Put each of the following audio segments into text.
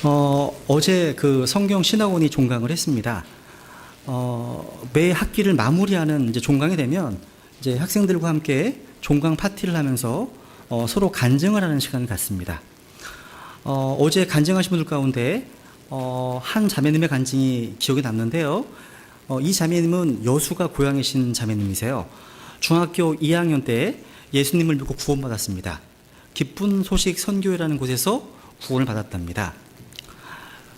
어제 그 성경 신학원이 종강을 했습니다. 매 학기를 마무리하는 이제 종강이 되면 이제 학생들과 함께 종강 파티를 하면서 서로 간증을 하는 시간을 갖습니다. 어제 간증하신 분들 가운데 한 자매님의 간증이 기억에 남는데요. 이 자매님은 여수가 고향이신 자매님이세요. 중학교 2학년 때 예수님을 믿고 구원받았습니다. 기쁜 소식 선교회라는 곳에서 구원을 받았답니다.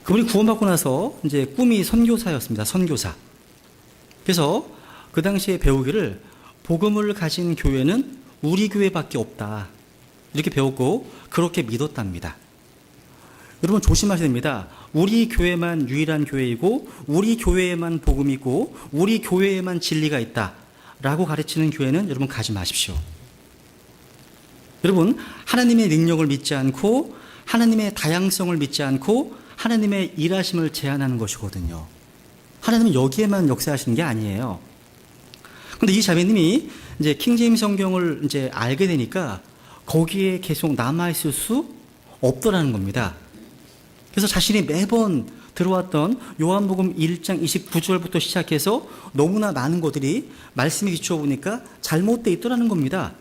그분이 구원받고 나서 이제 꿈이 선교사였습니다. 선교사. 그래서 그 당시에 배우기를 복음을 가진 교회는 우리 교회밖에 없다. 이렇게 배웠고 그렇게 믿었답니다. 여러분 조심하셔야 됩니다. 우리 교회만 유일한 교회이고 우리 교회에만 복음이 있고 우리 교회에만 진리가 있다. 라고 가르치는 교회는 여러분 가지 마십시오. 여러분 하나님의 능력을 믿지 않고 하나님의 다양성을 믿지 않고 하나님의 일하심을 제한하는 것이거든요. 하나님은 여기에만 역사하시는 게 아니에요. 근데 이 자매님이 이제 킹제임스 성경을 이제 알게 되니까 거기에 계속 남아있을 수 없더라는 겁니다. 그래서 자신이 매번 들어왔던 요한복음 1장 29절부터 시작해서 너무나 많은 것들이 말씀에 기초해 보니까 잘못되어 있더라는 겁니다.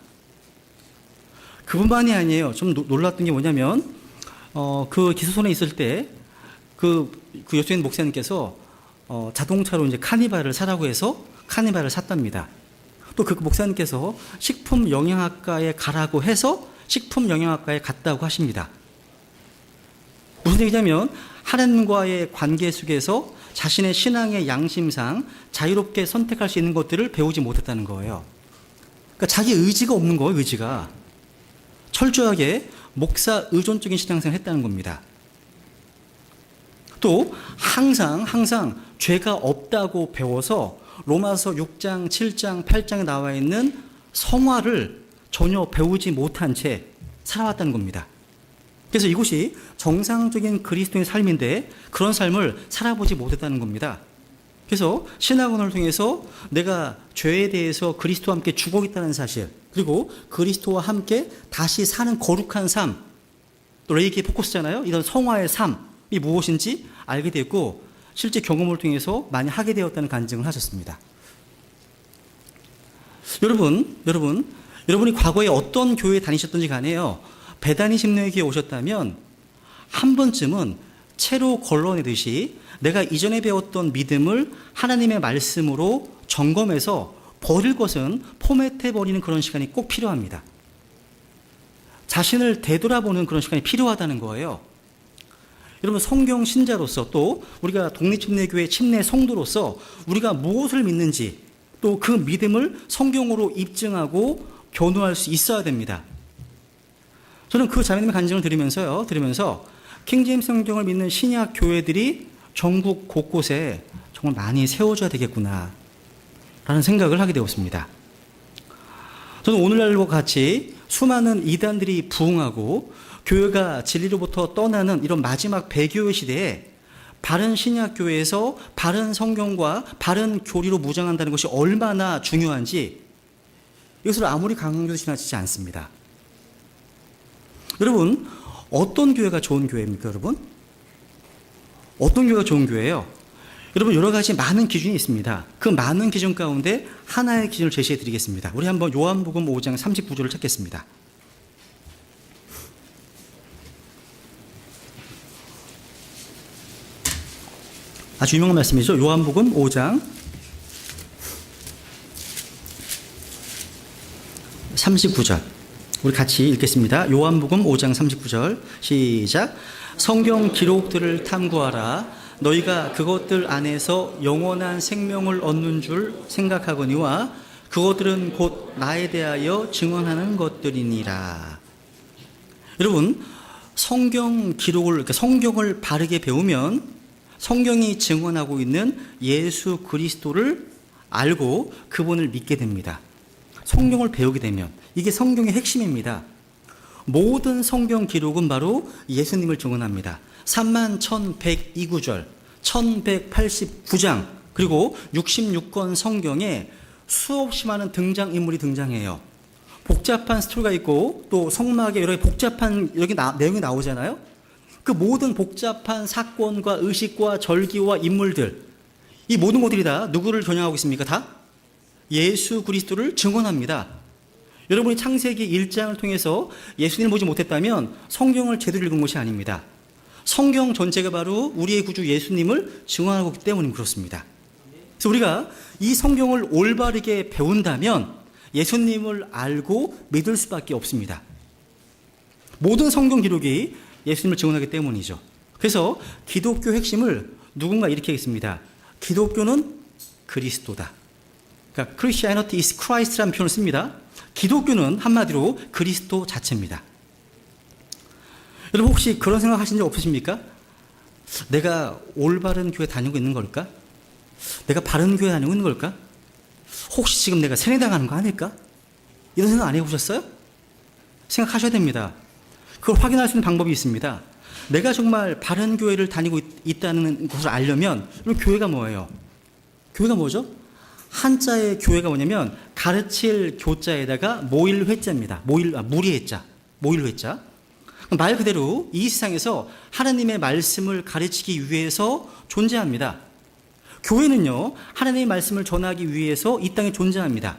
그뿐만이 아니에요. 좀 놀랐던 게 뭐냐면 그 기소선에 있을 때 그 여수인 목사님께서 자동차로 이제 카니발을 사라고 해서 카니발을 샀답니다. 또 그 목사님께서 식품 영양학과에 가라고 해서 식품 영양학과에 갔다고 하십니다. 무슨 얘기냐면 하나님과의 관계 속에서 자신의 신앙의 양심상 자유롭게 선택할 수 있는 것들을 배우지 못했다는 거예요. 그러니까 자기 의지가 없는 거예요. 의지가. 철저하게 목사 의존적인 신앙생활을 했다는 겁니다. 또 항상 죄가 없다고 배워서 로마서 6장, 7장, 8장에 나와 있는 성화를 전혀 배우지 못한 채 살아왔다는 겁니다. 그래서 이것이 정상적인 그리스도인의 삶인데 그런 삶을 살아보지 못했다는 겁니다. 그래서 신학원을 통해서 내가 죄에 대해서 그리스도와 함께 죽어있다는 사실, 그리고 그리스도와 함께 다시 사는 거룩한 삶, 또 레이기의 포커스잖아요. 이런 성화의 삶이 무엇인지 알게 됐고 실제 경험을 통해서 많이 하게 되었다는 간증을 하셨습니다. 여러분이 과거에 어떤 교회에 다니셨던지 간에요. 베다니 심령교회에 오셨다면 한 번쯤은 채로 걸러내듯이 내가 이전에 배웠던 믿음을 하나님의 말씀으로 점검해서 버릴 것은 포맷해버리는 그런 시간이 꼭 필요합니다. 자신을 되돌아보는 그런 시간이 필요하다는 거예요. 여러분 성경 신자로서 또 우리가 독립침례교회 침례 성도로서 우리가 무엇을 믿는지 또 그 믿음을 성경으로 입증하고 교누할 수 있어야 됩니다. 저는 그 자매님의 간증을 들으면서 킹제임스 성경을 믿는 신약 교회들이 전국 곳곳에 정말 많이 세워져야 되겠구나 라는 생각을 하게 되었습니다. 저는 오늘날과 같이 수많은 이단들이 부흥하고 교회가 진리로부터 떠나는 이런 마지막 배교의 시대에 바른 신약교회에서 바른 성경과 바른 교리로 무장한다는 것이 얼마나 중요한지 이것을 아무리 강조해도 지나치지 않습니다. 여러분 어떤 교회가 좋은 교회입니까? 여러분 어떤 교회가 좋은 교회예요? 여러분 여러 가지 많은 기준이 있습니다. 그 많은 기준 가운데 하나의 기준을 제시해 드리겠습니다. 우리 한번 요한복음 5장 39절을 찾겠습니다. 아주 유명한 말씀이죠. 요한복음 5장 39절 우리 같이 읽겠습니다. 요한복음 5장 39절 시작. 성경 기록들을 탐구하라. 너희가 그것들 안에서 영원한 생명을 얻는 줄 생각하거니와 그것들은 곧 나에 대하여 증언하는 것들이니라. 여러분 성경 기록을 그러니까 성경을 바르게 배우면 성경이 증언하고 있는 예수 그리스도를 알고 그분을 믿게 됩니다. 성경을 배우게 되면 이게 성경의 핵심입니다. 모든 성경 기록은 바로 예수님을 증언합니다. 31,102구절, 1189장, 그리고 66권 성경에 수없이 많은 등장인물이 등장해요. 복잡한 스토리가 있고 또 성막에 여러 복잡한 내용이 나오잖아요. 그 모든 복잡한 사건과 의식과 절기와 인물들, 이 모든 것들이 다 누구를 겨냥하고 있습니까? 다 예수 그리스도를 증언합니다. 여러분이 창세기 1장을 통해서 예수님을 보지 못했다면 성경을 제대로 읽은 것이 아닙니다. 성경 전체가 바로 우리의 구주 예수님을 증언하고 있기 때문에 그렇습니다. 그래서 우리가 이 성경을 올바르게 배운다면 예수님을 알고 믿을 수밖에 없습니다. 모든 성경 기록이 예수님을 증언하기 때문이죠. 그래서 기독교 핵심을 누군가 이렇게 했습니다. 기독교는 그리스도다. 그러니까 Christianity is Christ라는 표현을 씁니다. 기독교는 한마디로 그리스도 자체입니다. 여러분 혹시 그런 생각 하신 적 없으십니까? 내가 올바른 교회 다니고 있는 걸까? 내가 바른 교회 다니고 있는 걸까? 혹시 지금 내가 세뇌당하는 거 아닐까? 이런 생각 안 해보셨어요? 생각하셔야 됩니다. 그걸 확인할 수 있는 방법이 있습니다. 내가 정말 바른 교회를 다니고 있다는 것을 알려면 그럼 교회가 뭐예요? 교회가 뭐죠? 한자의 교회가 뭐냐면 가르칠 교자에다가 모일 회자입니다. 무리 회자, 모일 회자. 말 그대로 이 세상에서 하나님의 말씀을 가르치기 위해서 존재합니다. 교회는요, 하나님의 말씀을 전하기 위해서 이 땅에 존재합니다.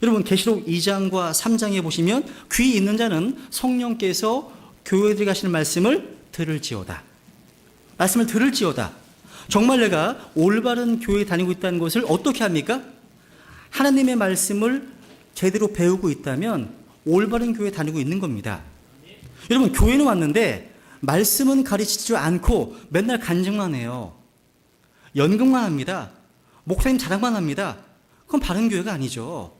여러분 계시록 2장과 3장에 보시면 귀 있는 자는 성령께서 교회들이 하시는 말씀을 들을지어다. 말씀을 들을지어다. 정말 내가 올바른 교회에 다니고 있다는 것을 어떻게 합니까? 하나님의 말씀을 제대로 배우고 있다면 올바른 교회에 다니고 있는 겁니다. 여러분 교회는 왔는데 말씀은 가르치지 않고 맨날 간증만 해요. 연극만 합니다. 목사님 자랑만 합니다. 그건 바른 교회가 아니죠.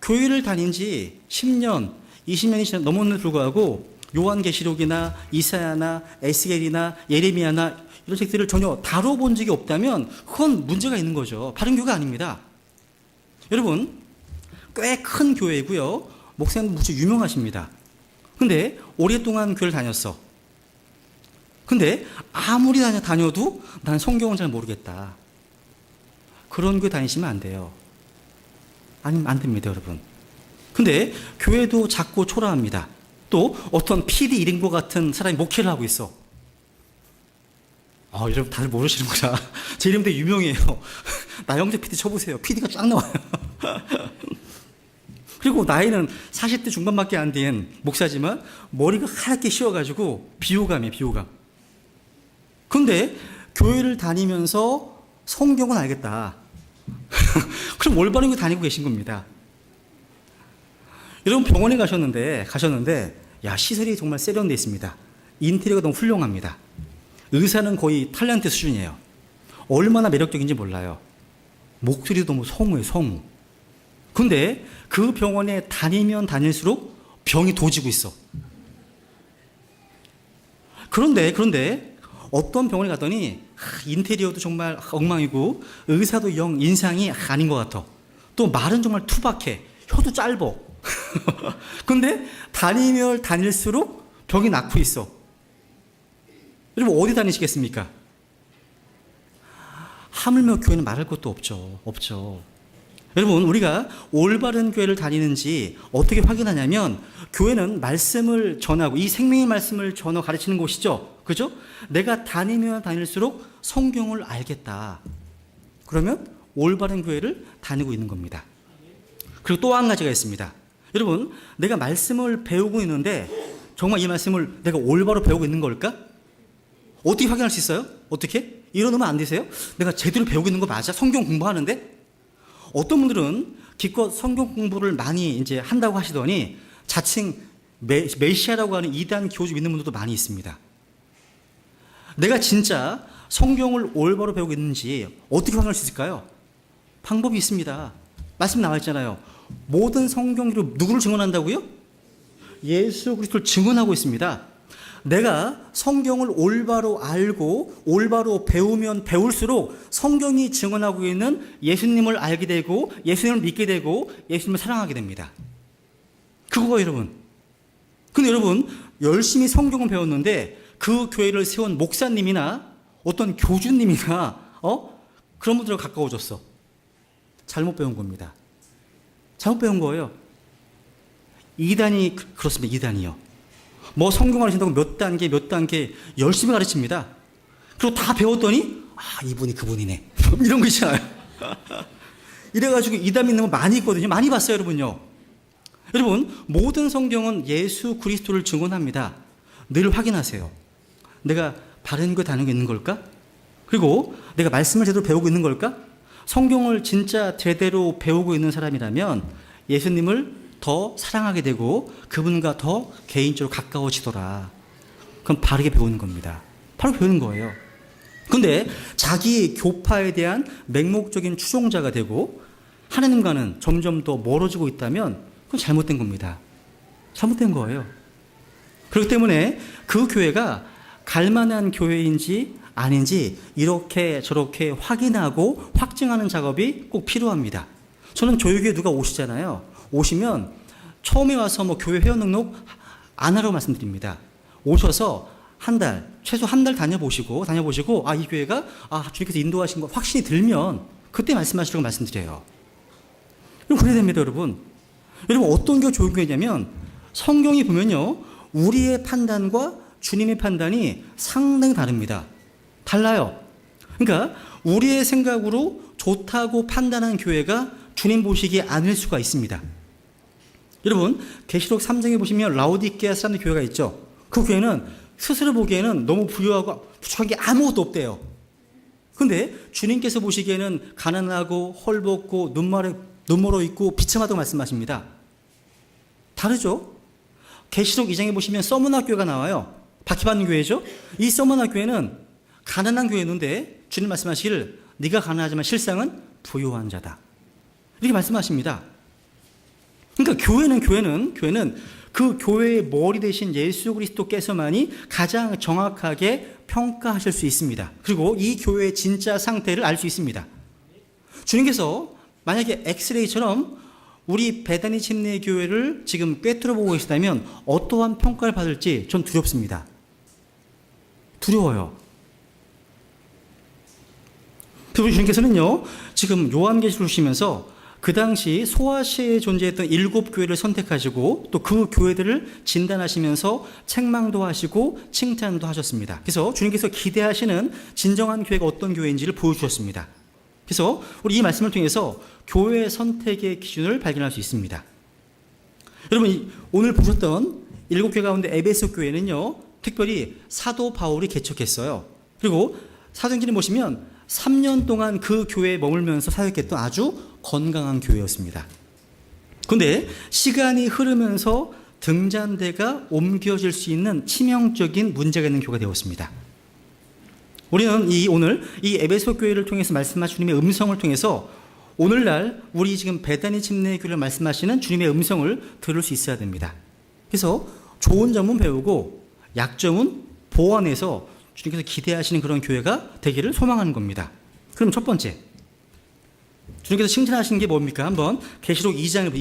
교회를 다닌 지 10년, 20년이 넘었는데도 불구하고 요한계시록이나 이사야나 에스겔이나 예레미야나 이런 책들을 전혀 다뤄본 적이 없다면 그건 문제가 있는 거죠. 바른 교회가 아닙니다. 여러분 꽤 큰 교회이고요. 목사님 무지 유명하십니다. 근데 오랫동안 교회를 다녔어. 근데 아무리 다녀도 난 성경은 잘 모르겠다. 그런 교회 다니시면 안 돼요. 아니면 안 됩니다, 여러분. 근데 교회도 작고 초라합니다. 또 어떤 PD 이름과 같은 사람이 목회를 하고 있어. 여러분 다들 모르시는구나. 제 이름 되게 유명해요. 나영재 PD 쳐보세요. PD가 쫙 나와요. 그리고 나이는 40대 중반밖에 안 된 목사지만 머리가 하얗게 씌워가지고 비호감이에요, 비호감. 근데 교회를 다니면서 성경은 알겠다. 그럼 올바른 거 다니고 계신 겁니다. 여러분 병원에 가셨는데 야 시설이 정말 세련되어 있습니다. 인테리어가 너무 훌륭합니다. 의사는 거의 탤런트 수준이에요. 얼마나 매력적인지 몰라요. 목소리도 너무 성우예요, 성우. 근데 그 병원에 다니면 다닐수록 병이 도지고 있어. 그런데 어떤 병원에 갔더니 인테리어도 정말 엉망이고 의사도 영 인상이 아닌 것 같아. 또 말은 정말 투박해. 혀도 짧어. 근데 다니면 다닐수록 병이 낳고 있어. 여러분 어디 다니시겠습니까? 하물며 교회는 말할 것도 없죠. 여러분 우리가 올바른 교회를 다니는지 어떻게 확인하냐면 교회는 말씀을 전하고 이 생명의 말씀을 전하 가르치는 곳이죠. 그죠? 내가 다니면 다닐수록 성경을 알겠다. 그러면 올바른 교회를 다니고 있는 겁니다. 그리고 또 한 가지가 있습니다. 여러분 내가 말씀을 배우고 있는데 정말 이 말씀을 내가 올바로 배우고 있는 걸까? 어떻게 확인할 수 있어요? 어떻게? 이러면 안 되세요? 내가 제대로 배우고 있는 거 맞아? 성경 공부하는데? 어떤 분들은 기껏 성경 공부를 많이 이제 한다고 하시더니 자칭 메시아라고 하는 이단 교주 믿는 분들도 많이 있습니다. 내가 진짜 성경을 올바로 배우고 있는지 어떻게 확인할 수 있을까요? 방법이 있습니다. 말씀 나와 있잖아요. 모든 성경으로 누구를 증언한다고요? 예수 그리스도를 증언하고 있습니다. 내가 성경을 올바로 알고 올바로 배우면 배울수록 성경이 증언하고 있는 예수님을 알게 되고 예수님을 믿게 되고 예수님을 사랑하게 됩니다. 그거가 여러분. 근데 여러분 열심히 성경을 배웠는데 그 교회를 세운 목사님이나 어떤 교주님이나 그런 분들과 가까워졌어. 잘못 배운 겁니다. 잘못 배운 거예요. 이단이 그렇습니다. 이단이요. 뭐 성경 가르친다고 몇 단계 열심히 가르칩니다. 그리고 다 배웠더니 이분이 그분이네. 이런 거 있잖아요. 이래가지고 이담 있는 거 많이 있거든요. 많이 봤어요, 여러분요. 여러분, 모든 성경은 예수 그리스도를 증언합니다. 늘 확인하세요. 내가 바른 거 다른 게 있는 걸까? 그리고 내가 말씀을 제대로 배우고 있는 걸까? 성경을 진짜 제대로 배우고 있는 사람이라면 예수님을 더 사랑하게 되고 그분과 더 개인적으로 가까워지더라. 그럼 바르게 배우는 겁니다. 바로 배우는 거예요. 근데 자기 교파에 대한 맹목적인 추종자가 되고 하나님과는 점점 더 멀어지고 있다면 그건 잘못된 겁니다. 잘못된 거예요. 그렇기 때문에 그 교회가 갈만한 교회인지 아닌지 이렇게 저렇게 확인하고 확증하는 작업이 꼭 필요합니다. 저는 조유교회 누가 오시잖아요. 오시면 처음에 와서 뭐 교회 회원 등록 안 하라고 말씀드립니다. 오셔서 최소 한 달 다녀보시고 이 교회가 주님께서 인도하신 거 확신이 들면 그때 말씀하시라고 말씀드려요. 그럼 그래야 됩니다, 여러분. 여러분, 어떤 게 조유교회냐면 성경이 보면요, 우리의 판단과 주님의 판단이 상당히 다릅니다. 달라요. 그러니까 우리의 생각으로 좋다고 판단한 교회가 주님 보시기에 아닐 수가 있습니다. 여러분, 계시록 3장에 보시면 라오디게아 사람들 교회가 있죠. 그 교회는 스스로 보기에는 너무 부유하고 부족한 게 아무것도 없대요. 근데 주님께서 보시기에는 가난하고 헐벗고 눈멀어 있고 비참하다고 말씀하십니다. 다르죠? 계시록 2장에 보시면 서문학 교회가 나와요. 박해받는 교회죠. 이 서문학 교회는 가난한 교회였는데 주님 말씀하시기를 네가 가난하지만 실상은 부유한 자다. 이렇게 말씀하십니다. 그러니까 교회는 그 교회의 머리 대신 예수 그리스도께서만이 가장 정확하게 평가하실 수 있습니다. 그리고 이 교회의 진짜 상태를 알 수 있습니다. 주님께서 만약에 엑스레이처럼 우리 베다니 침례교회를 지금 꿰뚫어 보고 계시다면 어떠한 평가를 받을지 전 두렵습니다. 두려워요. 그리고 주님께서는요, 지금 요한계시록을 주시면서 그 당시 소아시아에 존재했던 7교회를 선택하시고 또 그 교회들을 진단하시면서 책망도 하시고 칭찬도 하셨습니다. 그래서 주님께서 기대하시는 진정한 교회가 어떤 교회인지를 보여주셨습니다. 그래서 우리 이 말씀을 통해서 교회 선택의 기준을 발견할 수 있습니다. 여러분, 오늘 보셨던 7교회 가운데 에베소 교회는요, 특별히 사도 바울이 개척했어요. 그리고 사도행전에 보시면 3년 동안 그 교회에 머물면서 사역했던 아주 건강한 교회였습니다. 그런데 시간이 흐르면서 등잔대가 옮겨질 수 있는 치명적인 문제가 있는 교회가 되었습니다. 우리는 오늘 이 에베소 교회를 통해서 말씀하신 주님의 음성을 통해서 오늘날 우리 지금 베다니 침례교회를 말씀하시는 주님의 음성을 들을 수 있어야 됩니다. 그래서 좋은 점은 배우고 약점은 보완해서 주님께서 기대하시는 그런 교회가 되기를 소망하는 겁니다. 그럼 첫 번째, 주님께서 칭찬하시는 게 뭡니까? 한번 계시록 2장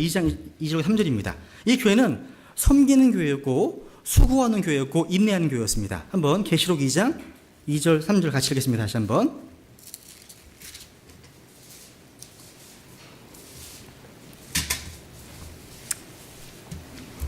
2절 3절입니다. 이 교회는 섬기는 교회였고 수고하는 교회였고 인내하는 교회였습니다. 한번 계시록 2장 2절 3절 같이 읽겠습니다. 다시 한번.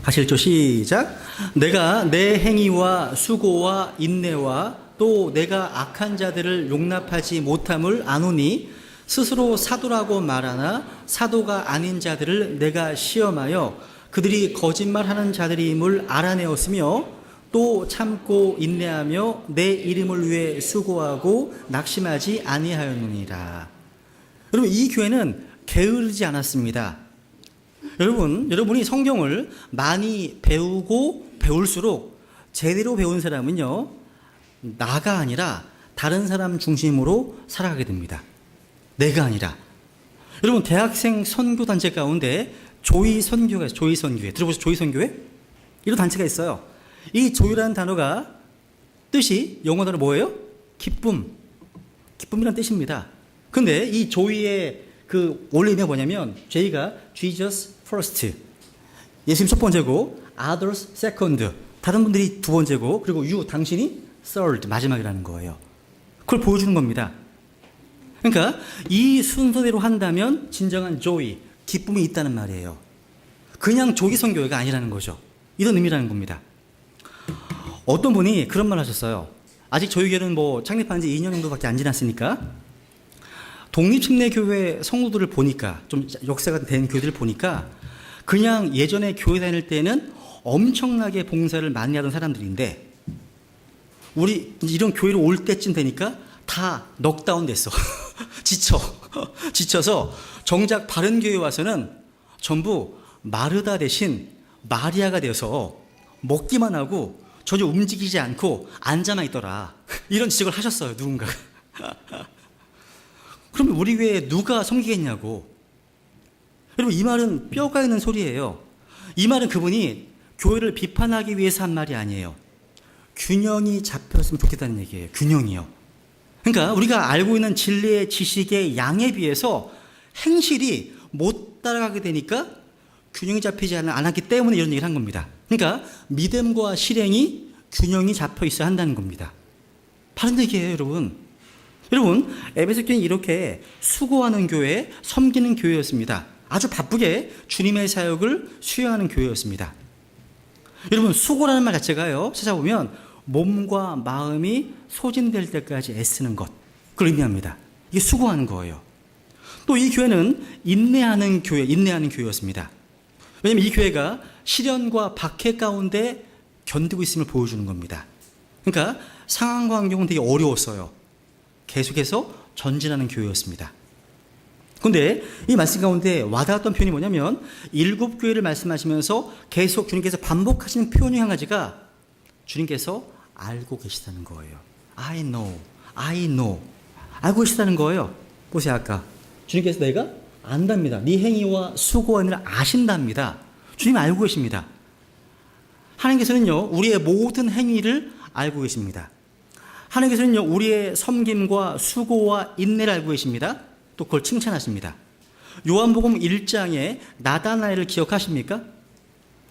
다시 읽죠. 시작. 내가 내 행위와 수고와 인내와 또 내가 악한 자들을 용납하지 못함을 아노니 스스로 사도라고 말하나 사도가 아닌 자들을 내가 시험하여 그들이 거짓말하는 자들임을 알아내었으며 또 참고 인내하며 내 이름을 위해 수고하고 낙심하지 아니하였느니라. 여러분, 이 교회는 게으르지 않았습니다. 여러분이 성경을 많이 배우고 배울수록 제대로 배운 사람은요, 나가 아니라 다른 사람 중심으로 살아가게 됩니다. 내가 아니라. 여러분, 대학생 선교단체 가운데 조이선교회 들어보셨죠? 조이선교회? 이런 단체가 있어요. 이 조이라는 단어가 뜻이 영어 단어 뭐예요? 기쁨이란 뜻입니다. 근데 이 조이의 그 원래 의미가 뭐냐면 J가 Jesus first, 예수님 첫 번째고 others second, 다른 분들이 두 번째고 그리고 you, 당신이 third, 마지막이라는 거예요. 그걸 보여주는 겁니다. 그러니까 이 순서대로 한다면 진정한 joy, 기쁨이 있다는 말이에요. 그냥 조기 선교회가 아니라는 거죠. 이런 의미라는 겁니다. 어떤 분이 그런 말 하셨어요. 아직 저희 교회는 뭐 창립한 지 2년 정도밖에 안 지났으니까 독립침례교회 성도들을 보니까 좀 역사가 된 교회들을 보니까 그냥 예전에 교회 다닐 때는 엄청나게 봉사를 많이 하던 사람들인데 우리 이런 교회로 올 때쯤 되니까 다 넉다운 됐어. 지쳐서 정작 바른 교회 와서는 전부 마르다 대신 마리아가 되어서 먹기만 하고 전혀 움직이지 않고 앉아만 있더라. 이런 지적을 하셨어요, 누군가가. 그러면 우리 교회에 누가 섬기겠냐고. 여러분, 이 말은 뼈가 있는 소리예요. 이 말은 그분이 교회를 비판하기 위해서 한 말이 아니에요. 균형이 잡혔으면 좋겠다는 얘기예요. 균형이요. 그러니까 우리가 알고 있는 진리의 지식의 양에 비해서 행실이 못 따라가게 되니까 균형이 잡히지 않았기 때문에 이런 얘기를 한 겁니다. 그러니까 믿음과 실행이 균형이 잡혀 있어야 한다는 겁니다. 바른 얘기예요, 여러분. 여러분, 에베소 교회는 이렇게 수고하는 교회, 섬기는 교회였습니다. 아주 바쁘게 주님의 사역을 수행하는 교회였습니다. 여러분, 수고라는 말 자체가요, 찾아보면 몸과 마음이 소진될 때까지 애쓰는 것, 그걸 의미합니다. 이게 수고하는 거예요. 또 이 교회는 인내하는 교회였습니다. 왜냐하면 이 교회가 시련과 박해 가운데 견디고 있음을 보여주는 겁니다. 그러니까 상황과 환경은 되게 어려웠어요. 계속해서 전진하는 교회였습니다. 그런데 이 말씀 가운데 와닿았던 표현이 뭐냐면 7교회를 말씀하시면서 계속 주님께서 반복하시는 표현 중 한 가지가 주님께서 알고 계시다는 거예요. I know. 알고 계시다는 거예요. 보세요, 아까 주님께서 내가 안답니다. 네 행위와 수고와 일을 아신답니다. 주님 알고 계십니다. 하나님께서는요, 우리의 모든 행위를 알고 계십니다. 하나님께서는요, 우리의 섬김과 수고와 인내를 알고 계십니다. 또 그걸 칭찬하십니다. 요한복음 1장에 나다나엘을 기억하십니까?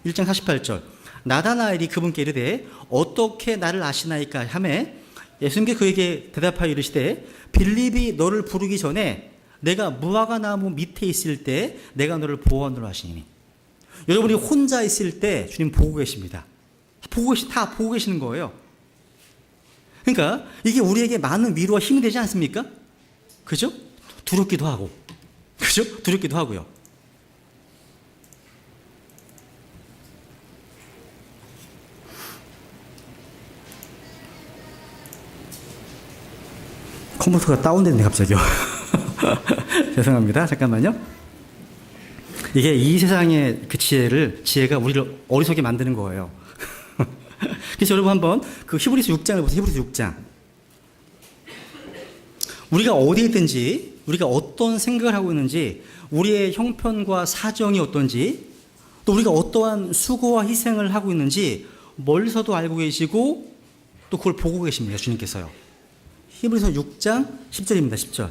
1장 48절. 나다나엘이 그분께 이르되 어떻게 나를 아시나이까 하매 예수님께 그에게 대답하여 이르시되 빌립이 너를 부르기 전에 내가 무화과 나무 밑에 있을 때 내가 너를 보았노라 하시니. 여러분이 혼자 있을 때 주님 보고 계십니다. 다 보고 계시는 거예요. 그러니까 이게 우리에게 많은 위로와 힘이 되지 않습니까? 그죠? 두렵기도 하고. 그죠? 두렵기도 하고요. 컴퓨터가 다운됐네, 갑자기요. 죄송합니다. 잠깐만요. 이게 이 세상의 그 지혜가 우리를 어리석게 만드는 거예요. 그래서 여러분 한번 그 히브리서 6장을 보세요. 히브리서 6장. 우리가 어디에 있든지, 우리가 어떤 생각을 하고 있는지, 우리의 형편과 사정이 어떤지, 또 우리가 어떠한 수고와 희생을 하고 있는지 멀리서도 알고 계시고 또 그걸 보고 계십니다. 주님께서요. 히브리서 6장 10절입니다. 10절.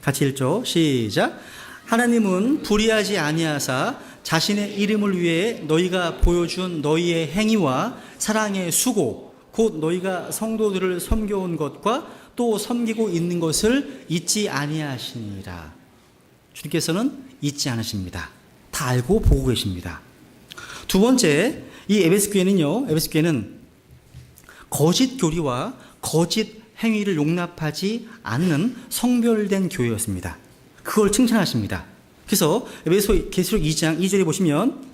같이 읽죠. 시작. 하나님은 불의하지 아니하사 자신의 이름을 위해 너희가 보여준 너희의 행위와 사랑의 수고, 곧 너희가 성도들을 섬겨온 것과 또 섬기고 있는 것을 잊지 아니하시니라. 주님께서는 잊지 않으십니다. 다 알고 보고 계십니다. 두 번째, 이 에베소 교회는 거짓 교리와 거짓 행위를 용납하지 않는 성별된 교회였습니다. 그걸 칭찬하십니다. 그래서 에베소 계시록 2장 2절에 보시면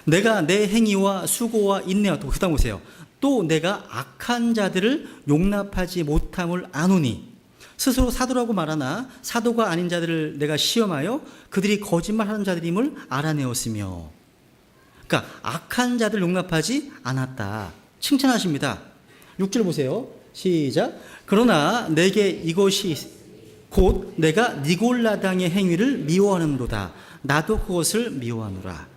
내가 내 행위와 수고와 인내와 또 그다음 보세요. 또 내가 악한 자들을 용납하지 못함을 아노니 스스로 사도라고 말하나 사도가 아닌 자들을 내가 시험하여 그들이 거짓말하는 자들임을 알아내었으며. 그러니까 악한 자들을 용납하지 않았다. 칭찬하십니다. 6절 보세요. 시작. 그러나 내게 이것이 곧 내가 니골라당의 행위를 미워하는도다. 나도 그것을 미워하노라.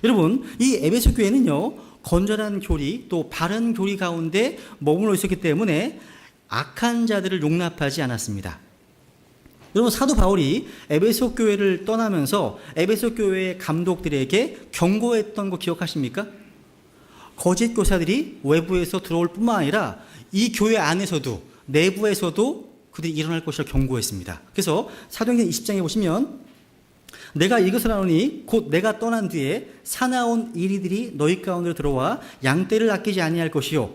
여러분, 이 에베소 교회는요, 건전한 교리 또 바른 교리 가운데 머물러 있었기 때문에 악한 자들을 용납하지 않았습니다. 여러분, 사도 바울이 에베소 교회를 떠나면서 에베소 교회의 감독들에게 경고했던 거 기억하십니까? 거짓 교사들이 외부에서 들어올 뿐만 아니라 이 교회 안에서도 내부에서도 그들이 일어날 것이라 경고했습니다. 그래서 사도행전 20장에 보시면 내가 이것을 하노니 곧 내가 떠난 뒤에 사나운 이리들이 너희 가운데로 들어와 양떼를 아끼지 아니할 것이요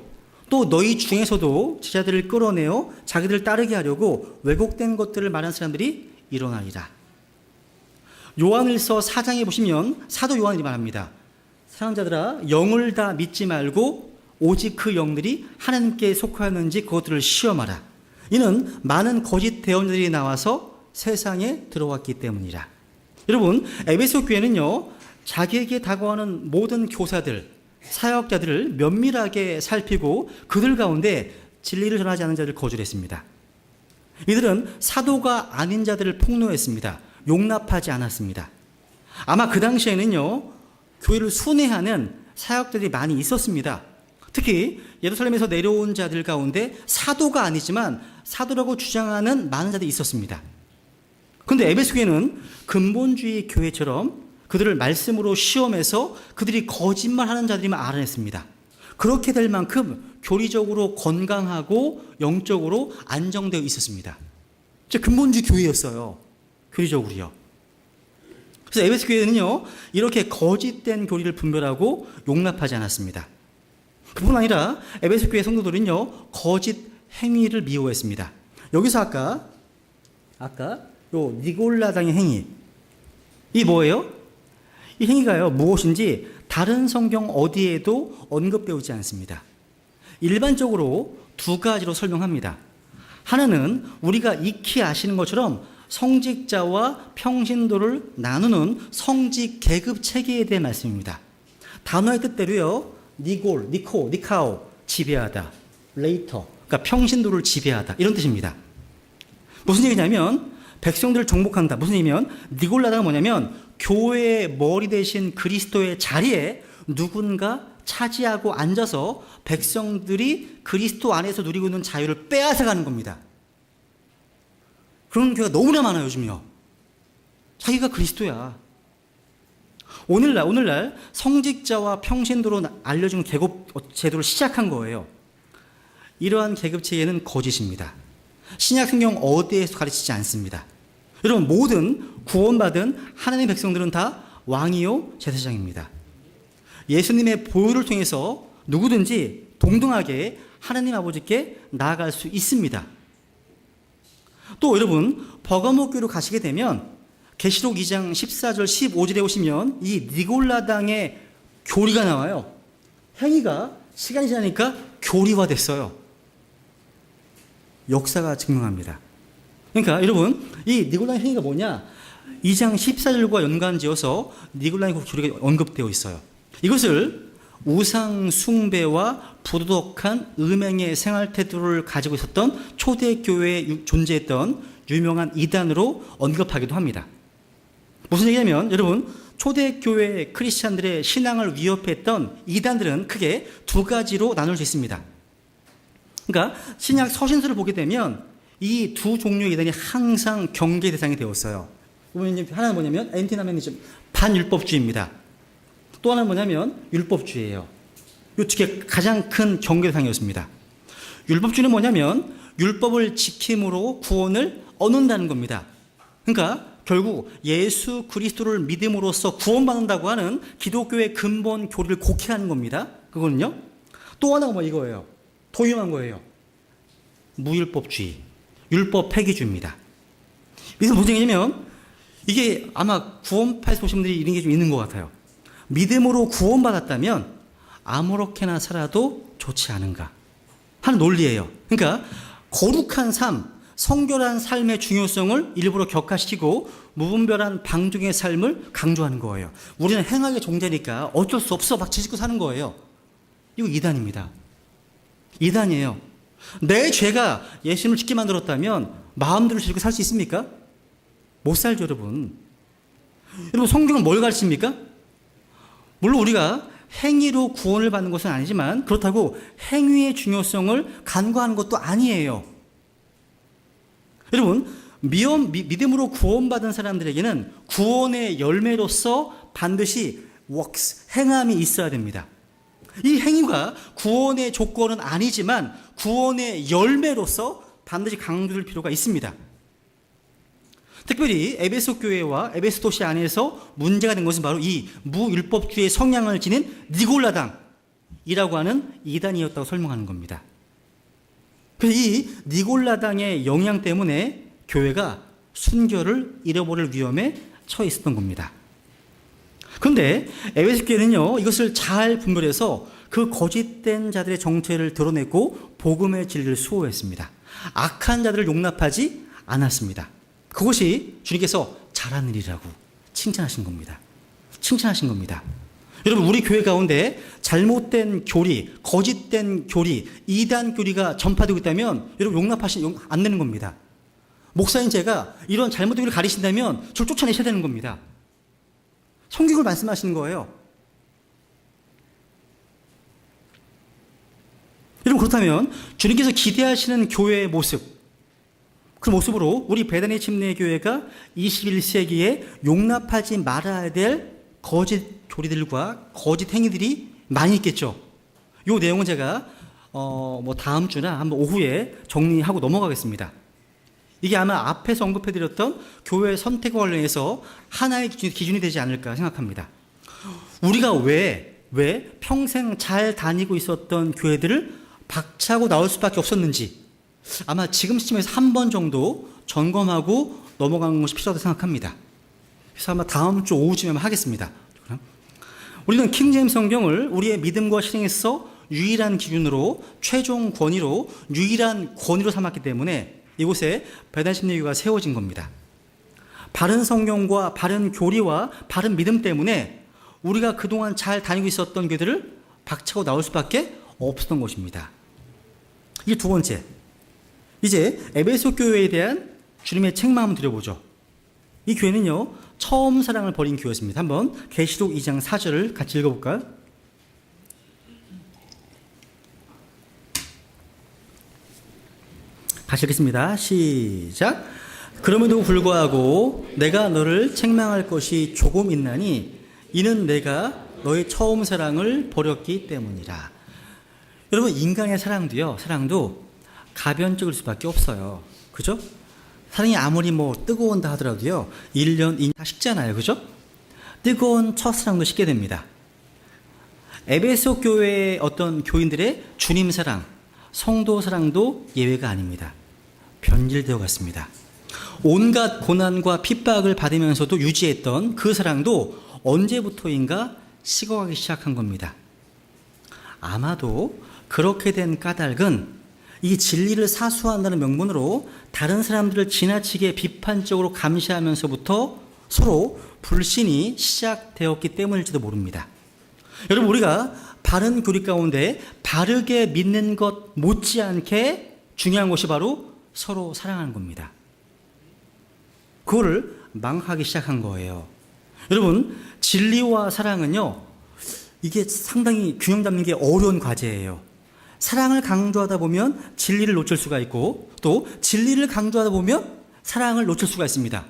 또 너희 중에서도 제자들을 끌어내어 자기들을 따르게 하려고 왜곡된 것들을 말하는 사람들이 일어나리라. 요한일서 4장에 보시면 사도 요한이 말합니다. 사랑하는 자들아, 영을 다 믿지 말고 오직 그 영들이 하나님께 속하였는지 그것들을 시험하라. 이는 많은 거짓 대언자들이 나와서 세상에 들어왔기 때문이라. 여러분, 에베소 교회는요, 자기에게 다가오는 모든 교사들, 사역자들을 면밀하게 살피고 그들 가운데 진리를 전하지 않는 자들을 거절했습니다. 이들은 사도가 아닌 자들을 폭로했습니다. 용납하지 않았습니다. 아마 그 당시에는요, 교회를 순회하는 사역들이 많이 있었습니다. 특히 예루살렘에서 내려온 자들 가운데 사도가 아니지만 사도라고 주장하는 많은 자들이 있었습니다. 그런데 에베소 교회는 근본주의 교회처럼 그들을 말씀으로 시험해서 그들이 거짓말하는 자들이만 알아냈습니다. 그렇게 될 만큼 교리적으로 건강하고 영적으로 안정되어 있었습니다. 근본주의 교회였어요. 교리적으로요. 그래서 에베소 교회는요, 이렇게 거짓된 교리를 분별하고 용납하지 않았습니다. 그뿐 아니라 에베소 교회 성도들은요, 거짓 행위를 미워했습니다. 여기서 아까 요 니골라당의 행위, 이 뭐예요? 이 행위가요, 무엇인지 다른 성경 어디에도 언급되어 있지 않습니다. 일반적으로 두 가지로 설명합니다. 하나는 우리가 익히 아시는 것처럼 성직자와 평신도를 나누는 성직 계급 체계에 대한 말씀입니다. 단어의 뜻대로요, 니골, 니코, 니카오, 지배하다, 레이터, 그러니까 평신도를 지배하다, 이런 뜻입니다. 무슨 얘기냐면 백성들을 정복한다. 무슨 얘기냐면 니골라다가 뭐냐면 교회의 머리 대신 그리스도의 자리에 누군가 차지하고 앉아서 백성들이 그리스도 안에서 누리고 있는 자유를 빼앗아가는 겁니다. 그런 교회가 너무나 많아요, 요즘요. 자기가 그리스도야. 오늘날 성직자와 평신도로 알려준 계급 제도를 시작한 거예요. 이러한 계급 체계는 거짓입니다. 신약 성경 어디에서 가르치지 않습니다. 여러분, 모든 구원받은 하나님의 백성들은 다 왕이요 제사장입니다. 예수님의 보혈을 통해서 누구든지 동등하게 하나님 아버지께 나아갈 수 있습니다. 또 여러분, 버가모 교회로 가시게 되면 계시록 2장 14절 15절에 오시면 이 니골라당의 교리가 나와요. 행위가 시간이 지나니까 교리화됐어요. 역사가 증명합니다. 그러니까 여러분, 이 니골라의 행위가 뭐냐? 2장 14절과 연관지어서 니골라의 교리가 언급되어 있어요. 이것을 우상 숭배와 부도덕한 음행의 생활 태도를 가지고 있었던 초대교회에 존재했던 유명한 이단으로 언급하기도 합니다. 무슨 얘기냐면 여러분, 초대교회 크리스찬들의 신앙을 위협했던 이단들은 크게 두 가지로 나눌 수 있습니다. 그러니까 신약 서신서를 보게 되면 이 두 종류의 이단이 항상 경계 대상이 되었어요. 하나는 뭐냐면 엔티나메니즘, 반율법주의입니다. 또 하나는 뭐냐면 율법주의예요. 이 두 개 가장 큰 경계 대상이었습니다. 율법주의는 뭐냐면 율법을 지킴으로 구원을 얻는다는 겁니다. 그러니까 결국 예수 그리스도를 믿음으로써 구원받는다고 하는 기독교의 근본 교리를 곡해하는 겁니다. 그거는요. 또 하나가 이거예요. 더 위험한 거예요. 무율법주의, 율법 폐기주의입니다. 이것은 무슨 얘기냐면 이게 아마 구원파에서 보신 분들이 이런 게 좀 있는 것 같아요. 믿음으로 구원받았다면 아무렇게나 살아도 좋지 않은가 하는 논리예요. 그러니까 거룩한 삶, 성결한 삶의 중요성을 일부러 격화시키고 무분별한 방종의 삶을 강조하는 거예요. 우리는 행악의 종자니까 어쩔 수 없어 막 지짓고 사는 거예요. 이거 이단입니다. 이단이에요. 내 죄가 예수님을 짓게 만들었다면 마음대로 지짓고 살 수 있습니까? 못 살죠, 여러분. 여러분, 성경은 뭘 가르칩니까? 물론 우리가 행위로 구원을 받는 것은 아니지만 그렇다고 행위의 중요성을 간과하는 것도 아니에요. 여러분, 믿음으로 구원받은 사람들에게는 구원의 열매로서 반드시 works, 행함이 있어야 됩니다. 이 행위가 구원의 조건은 아니지만 구원의 열매로서 반드시 강조될 필요가 있습니다. 특별히 에베소 교회와 에베소 도시 안에서 문제가 된 것은 바로 이 무율법주의 성향을 지닌 니골라당, 이라고 하는 이단이었다고 설명하는 겁니다. 그래서 이 니골라당의 영향 때문에 교회가 순결을 잃어버릴 위험에 처해 있었던 겁니다. 그런데 에베소 교회는요, 이것을 잘 분별해서 그 거짓된 자들의 정체를 드러내고 복음의 진리를 수호했습니다. 악한 자들을 용납하지 않았습니다. 그것이 주님께서 잘한 일이라고 칭찬하신 겁니다. 칭찬하신 겁니다. 여러분, 우리 교회 가운데 잘못된 교리, 거짓된 교리, 이단 교리가 전파되고 있다면 여러분 안 되는 겁니다. 목사인 제가 이런 잘못된 교리를 가리신다면 저를 쫓아내셔야 되는 겁니다. 성경을 말씀하시는 거예요. 여러분, 그렇다면 주님께서 기대하시는 교회의 모습, 그 모습으로 우리 베다니 침례교회가 21세기에 용납하지 말아야 될 거짓 교리들과 거짓 행위들이 많이 있겠죠. 이 내용은 제가 다음 주나 한번 오후에 정리하고 넘어가겠습니다. 이게 아마 앞에서 언급해드렸던 교회 선택과 관련해서 하나의 기준이 되지 않을까 생각합니다. 우리가 왜 평생 잘 다니고 있었던 교회들을 박차고 나올 수밖에 없었는지 아마 지금 시점에서 한 번 정도 점검하고 넘어가는 것이 필요하다고 생각합니다. 그래서 아마 다음 주 오후쯤에 하겠습니다. 우리는 킹제임스 성경을 우리의 믿음과 실행에서 유일한 기준으로, 최종 권위로, 유일한 권위로 삼았기 때문에 이곳에 베다니 침례교회가 세워진 겁니다. 바른 성경과 바른 교리와 바른 믿음 때문에 우리가 그동안 잘 다니고 있었던 교회들을 박차고 나올 수밖에 없었던 것입니다. 이게 두 번째. 이제 에베소 교회에 대한 주님의 책망 한번 드려보죠. 이 교회는요, 처음 사랑을 버린 교회였습니다. 한번 계시록 2장 4절을 같이 읽어볼까요? 같이 읽겠습니다. 시작. 그럼에도 불구하고 내가 너를 책망할 것이 조금 있나니 이는 내가 너의 처음 사랑을 버렸기 때문이라. 여러분, 인간의 사랑도 가변적일 수밖에 없어요. 그죠? 사랑이 아무리 뜨거운다 하더라도요, 1년, 2년 다 식잖아요. 그죠? 뜨거운 첫사랑도 식게 됩니다. 에베소 교회의 어떤 교인들의 주님 사랑, 성도 사랑도 예외가 아닙니다. 변질되어 갔습니다. 온갖 고난과 핍박을 받으면서도 유지했던 그 사랑도 언제부터인가 식어가기 시작한 겁니다. 아마도 그렇게 된 까닭은 이 진리를 사수한다는 명분으로 다른 사람들을 지나치게 비판적으로 감시하면서부터 서로 불신이 시작되었기 때문일지도 모릅니다. 여러분, 우리가 바른 교리 가운데 바르게 믿는 것 못지않게 중요한 것이 바로 서로 사랑하는 겁니다. 그거를 망하기 시작한 거예요. 여러분, 진리와 사랑은요, 이게 상당히 균형 잡는 게 어려운 과제예요. 사랑을 강조하다 보면 진리를 놓칠 수가 있고, 또 진리를 강조하다 보면 사랑을 놓칠 수가 있습니다.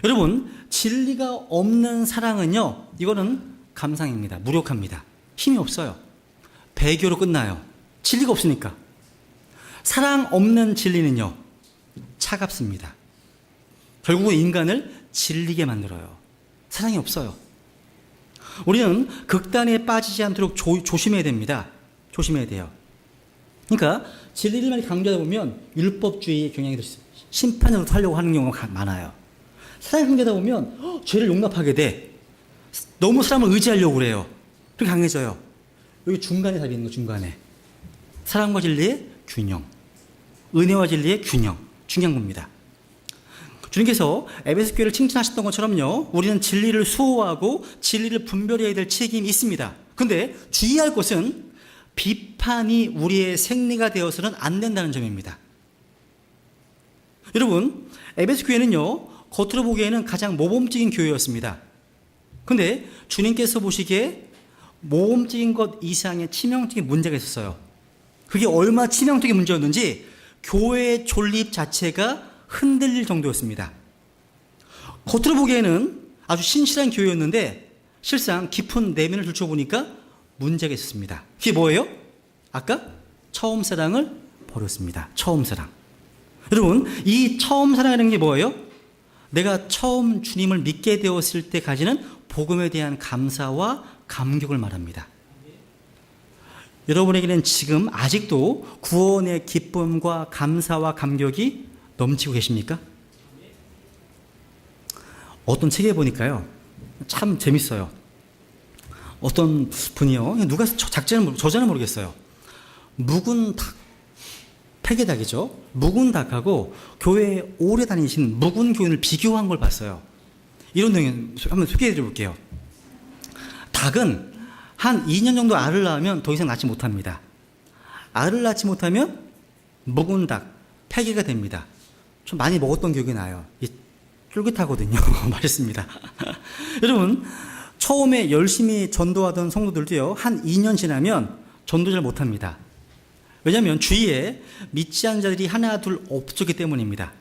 여러분, 진리가 없는 사랑은요, 이거는 감상입니다. 무력합니다. 힘이 없어요. 배교로 끝나요. 진리가 없으니까. 사랑 없는 진리는요, 차갑습니다. 결국은 인간을 질리게 만들어요. 사랑이 없어요. 우리는 극단에 빠지지 않도록 조심해야 됩니다. 조심해야 돼요. 그러니까 진리를 많이 강조하다 보면 율법주의 경향이 들 수 있어요. 심판으로 하려고 하는 경우가 많아요. 사랑을 강조하다 보면 죄를 용납하게 돼. 너무 사람을 의지하려고 그래요. 그렇게 강해져요. 여기 중간에 답이 있는 거, 중간에. 사랑과 진리의 균형, 은혜와 진리의 균형, 중요한 겁니다. 주님께서 에베소 교회를 칭찬하셨던 것처럼요, 우리는 진리를 수호하고 진리를 분별해야 될 책임이 있습니다. 그런데 주의할 것은 비판이 우리의 생리가 되어서는 안 된다는 점입니다. 여러분, 에베소 교회는요, 겉으로 보기에는 가장 모범적인 교회였습니다. 그런데 주님께서 보시기에 모범적인 것 이상의 치명적인 문제가 있었어요. 그게 얼마나 치명적인 문제였는지 교회의 존립 자체가 흔들릴 정도였습니다. 겉으로 보기에는 아주 신실한 교회였는데 실상 깊은 내면을 들춰보니까 문제가 있었습니다. 그게 뭐예요? 아까 처음 사랑을 버렸습니다. 처음 사랑. 여러분, 이 처음 사랑이라는 게 뭐예요? 내가 처음 주님을 믿게 되었을 때 가지는 복음에 대한 감사와 감격을 말합니다. 여러분에게는 지금 아직도 구원의 기쁨과 감사와 감격이 넘치고 계십니까? 어떤 책에 보니까요, 참 재밌어요. 어떤 분이요, 누가 저자는 모르겠어요. 묵은 닭, 폐계닭이죠. 묵은 닭하고 교회에 오래 다니신 묵은 교인을 비교한 걸 봤어요. 이런 내용 한번 소개해 드려볼게요. 닭은 한 2년 정도 알을 낳으면 더 이상 낳지 못합니다. 알을 낳지 못하면 묵은 닭, 폐기가 됩니다. 좀 많이 먹었던 기억이 나요. 쫄깃하거든요. 맛있습니다. 여러분, 처음에 열심히 전도하던 성도들도요, 한 2년 지나면 전도 잘 못합니다. 왜냐하면 주위에 믿지 않는 자들이 하나 둘 없었기 때문입니다.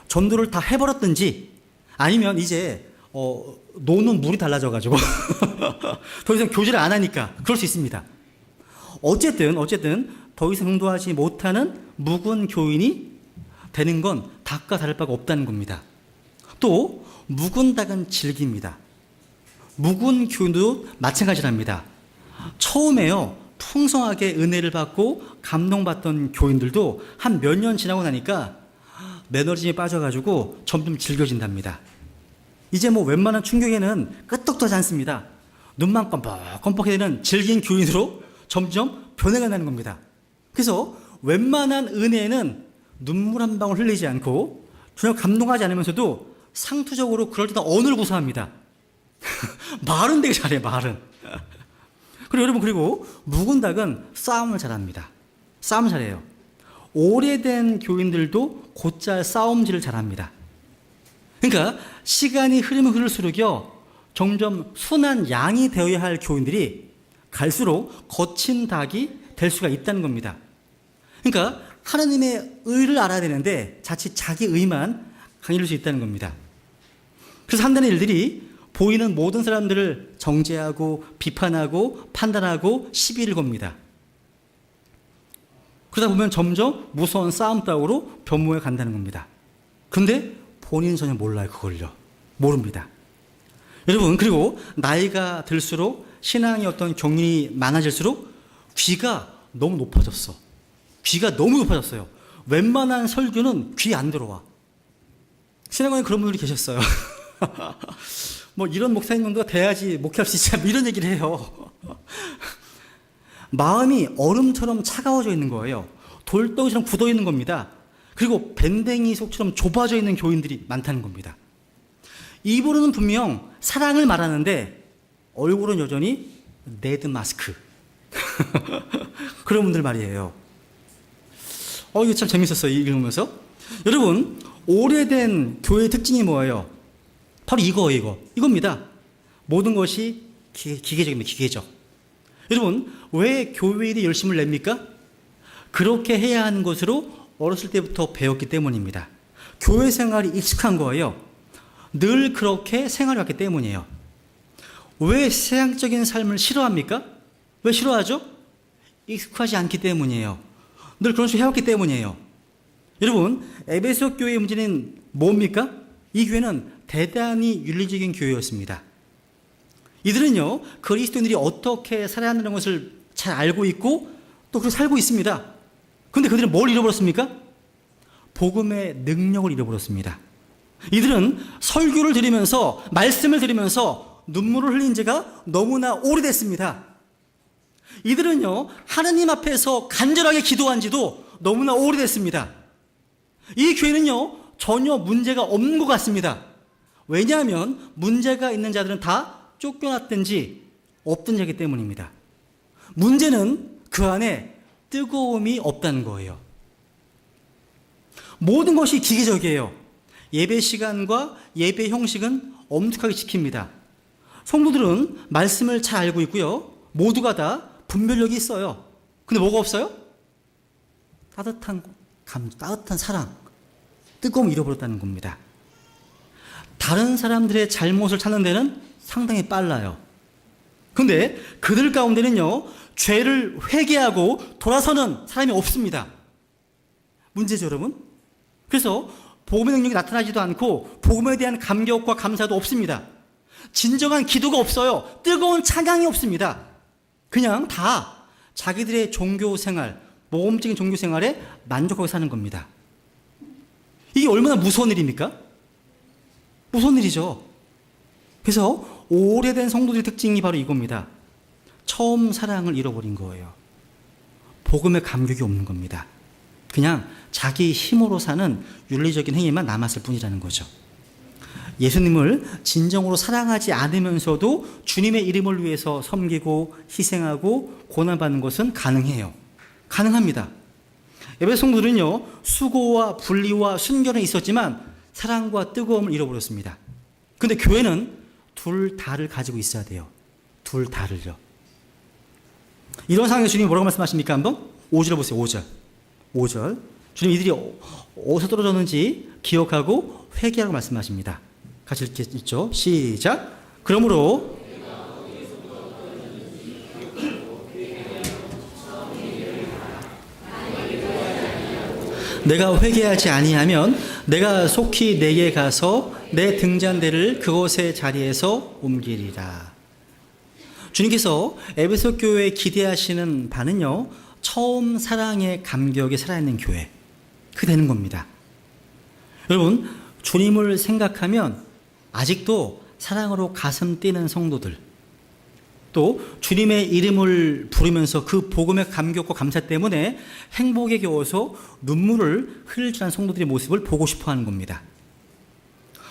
전도를 다 해버렸든지 아니면 이제 노는 물이 달라져가지고 더 이상 교제를 안 하니까 그럴 수 있습니다. 어쨌든 더 이상 전도하지 못하는 묵은 교인이 되는 건 닭과 다를 바가 없다는 겁니다. 또 묵은 닭은 질깁니다. 묵은 교인도 마찬가지랍니다. 처음에요, 풍성하게 은혜를 받고 감동받던 교인들도 한 몇 년 지나고 나니까 매너리즘에 빠져가지고 점점 질겨진답니다. 이제 뭐 웬만한 충격에는 끄떡도 하지 않습니다. 눈만 껌뻑껌뻑해 되는 질긴 교인으로 점점 변해간다는 겁니다. 그래서 웬만한 은혜에는 눈물 한 방울 흘리지 않고 전혀 감동하지 않으면서도 상투적으로 그럴 때는 언어를 구사합니다. 말은 되게 잘해, 말은. 그리고 여러분, 그리고 묵은 닭은 싸움을 잘합니다. 싸움을 잘해요. 오래된 교인들도 곧잘 싸움질을 잘합니다. 그러니까 시간이 흐르면 흐를수록요, 점점 순한 양이 되어야 할 교인들이 갈수록 거친 닭이 될 수가 있다는 겁니다. 그러니까 하나님의 의를 알아야 되는데 자칫 자기 의만 강요할 수 있다는 겁니다. 그래서 한다는 일들이 보이는 모든 사람들을 정죄하고 비판하고 판단하고 시비를 겁니다. 그러다 보면 점점 무서운 싸움닭으로 변모해 간다는 겁니다. 근데 본인은 전혀 몰라요, 그걸요. 모릅니다. 여러분, 그리고 나이가 들수록 신앙의 어떤 경륜이 많아질수록 귀가 너무 높아졌어. 귀가 너무 높아졌어요. 웬만한 설교는 귀에 안 들어와. 신앙원에 그런 분들이 계셨어요. 뭐 이런 목사님 정도가 돼야지 목회할 수 있지, 이런 얘기를 해요. 마음이 얼음처럼 차가워져 있는 거예요. 돌덩이처럼 굳어 있는 겁니다. 그리고 밴댕이 속처럼 좁아져 있는 교인들이 많다는 겁니다. 입으로는 분명 사랑을 말하는데 얼굴은 여전히 레드 마스크. 그런 분들 말이에요. 이거 참 재밌었어요, 읽으면서. 여러분, 오래된 교회의 특징이 뭐예요? 바로 이겁니다. 모든 것이 기계적입니다. 기계적. 여러분, 왜 교회 일에 열심을 냅니까? 그렇게 해야 하는 것으로 어렸을 때부터 배웠기 때문입니다. 교회 생활이 익숙한 거예요. 늘 그렇게 생활해왔기 때문이에요. 왜 세상적인 삶을 싫어합니까? 왜 싫어하죠? 익숙하지 않기 때문이에요. 늘 그런 식으로 해왔기 때문이에요. 여러분, 에베소 교회의 문제는 뭡니까? 이 교회는 대단히 윤리적인 교회였습니다. 이들은요, 그리스도인들이 어떻게 살아야 한다는 것을 잘 알고 있고 또 그렇게 살고 있습니다. 그런데 그들은 뭘 잃어버렸습니까? 복음의 능력을 잃어버렸습니다. 이들은 설교를 들으면서, 말씀을 들으면서 눈물을 흘린 지가 너무나 오래됐습니다. 이들은요, 하나님 앞에서 간절하게 기도한 지도 너무나 오래됐습니다. 이 교회는요, 전혀 문제가 없는 것 같습니다. 왜냐하면 문제가 있는 자들은 다 쫓겨났든지 없든지 하기 때문입니다. 문제는 그 안에 뜨거움이 없다는 거예요. 모든 것이 기계적이에요. 예배 시간과 예배 형식은 엄격하게 지킵니다. 성도들은 말씀을 잘 알고 있고요. 모두가 다 분별력이 있어요. 근데 뭐가 없어요? 따뜻한 사랑, 뜨거움을 잃어버렸다는 겁니다. 다른 사람들의 잘못을 찾는 데는 상당히 빨라요. 근데 그들 가운데는요, 죄를 회개하고 돌아서는 사람이 없습니다. 문제죠, 여러분? 그래서 복음의 능력이 나타나지도 않고 복음에 대한 감격과 감사도 없습니다. 진정한 기도가 없어요. 뜨거운 찬양이 없습니다. 그냥 다 자기들의 종교 생활, 모험적인 종교 생활에 만족하고 사는 겁니다. 이게 얼마나 무서운 일입니까? 무서운 일이죠. 그래서 오래된 성도들의 특징이 바로 이겁니다. 처음 사랑을 잃어버린 거예요. 복음의 감격이 없는 겁니다. 그냥 자기 힘으로 사는 윤리적인 행위만 남았을 뿐이라는 거죠. 예수님을 진정으로 사랑하지 않으면서도 주님의 이름을 위해서 섬기고 희생하고 고난받는 것은 가능해요. 가능합니다. 에베소 성도들은요, 수고와 분리와 순결은 있었지만 사랑과 뜨거움을 잃어버렸습니다. 근데 교회는 둘 다를 가지고 있어야 돼요. 둘 다를요. 이런 상황에서 주님이 뭐라고 말씀하십니까? 한번 5절 보세요. 5절. 주님 이들이 어디서 떨어졌는지 기억하고 회개하라고 말씀하십니다. 같이 읽죠. 시작. 그러므로 내가 회개하지 아니하면 내가 속히 내게 가서 내 등잔대를 그곳의 자리에서 옮기리라. 주님께서 에베소 교회에 기대하시는 바는요, 처음 사랑의 감격에 살아있는 교회, 그게 되는 겁니다. 여러분, 주님을 생각하면 아직도 사랑으로 가슴 뛰는 성도들, 또 주님의 이름을 부르면서 그 복음의 감격과 감사 때문에 행복에 겨워서 눈물을 흘릴 줄 아는 성도들의 모습을 보고 싶어 하는 겁니다.